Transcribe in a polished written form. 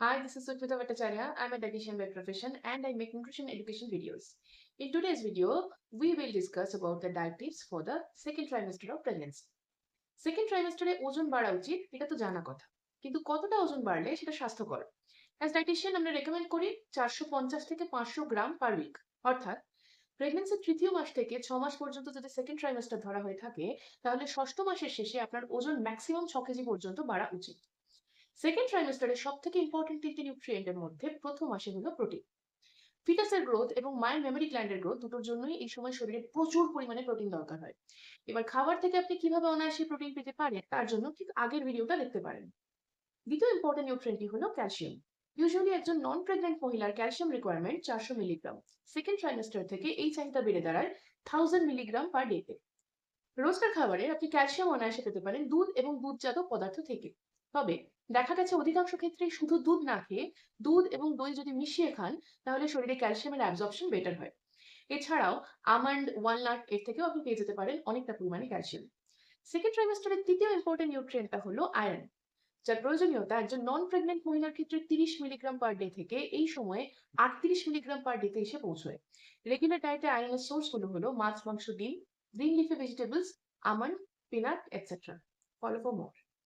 Hi, this is Sukmita Bhattacharya. I'm a dietitian by profession and I make nutrition education videos. In today's video, we will discuss about the diet tips for the second trimester of pregnancy. Second ট্রাইমেস্টারে ওজন বাড়া উচিত এটা তো জানা কথা, কিন্তু কতটা ওজন বাড়লে সেটা স্বাস্থ্যকর? অ্যাজ ডাইটিশিয়ান আমরা রেকমেন্ড করি 450 থেকে 500 গ্রাম পার উইক। অর্থাৎ প্রেগন্যান্সির তৃতীয় মাস থেকে 6 মাস পর্যন্ত যদি সেকেন্ড ট্রাইমেস্টার ধরা হয়ে থাকে, তাহলে ষষ্ঠ মাসের শেষে আপনার ওজন ম্যাক্সিমাম 6 কেজি পর্যন্ত বাড়া উচিত। সেকেন্ড ট্রাইমেস্টারের সব থেকে ইম্পর্টেন্ট তিনটি নিউট্রিয়েন্টের মধ্যে প্রথম আসে হলো প্রোটিন। ফিটাসের গ্রোথ এবং মায়ের মেমোরি গ্ল্যান্ডের গ্রোথ দুটোর জন্যই এই সময় শরীরে প্রচুর পরিমাণে প্রোটিন দরকার হয়। এবার খাবার থেকে আপনি কিভাবে অনায়াসে প্রোটিন পেতে পারেন তার জন্য ঠিক আগের ভিডিওটা দেখতে পারেন। দ্বিতীয় ইম্পর্টেন্ট নিউট্রিয়েন্টটি হলো ক্যালসিয়াম। ইউজুয়ালি একজন নন প্রেগন্যান্ট মহিলার calcium requirement 400 milligram. Second trimester থেকে এই চাহিদা বেড়ে দাঁড়ায় 1000 মিলিগ্রাম পার ডেতে। রোজকার খাবারে আপনি ক্যালসিয়াম অনায়াসে পেতে পারেন দুধ এবং দুধজাত পদার্থ থেকে। তবে দেখা গেছে অধিকাংশ ক্ষেত্রেই শুধু দুধ না খেয়ে দুধ এবং দই যদি মিশিয়ে খান, তাহলে শরীরে ক্যালসিয়ামের অ্যাবজর্পশন বেটার হয়। এছাড়াও আমন্ড, ওয়ালনাট এর থেকেও আপনি পেয়ে যেতে পারেন অনেকটা পরিমাণে ক্যালসিয়াম। সেকেন্ড ট্রাইমেস্টারের তৃতীয় ইম্পর্টেন্ট নিউট্রিয়েন্টটা হলো আয়রন, যার প্রয়োজনীয়তা একজন নন প্রেগন্যান্ট মহিলার ক্ষেত্রে 30 মিলিগ্রাম পার ডে থেকে এই সময়ে 38 মিলিগ্রাম পার ডেতে এসে পৌঁছয়। রেগুলার ডায়েটে আয়রনের সোর্সগুলো হলো মাছ, মাংস, ডিম, green leafy vegetables, almond, peanut, etcetera. Follow for more.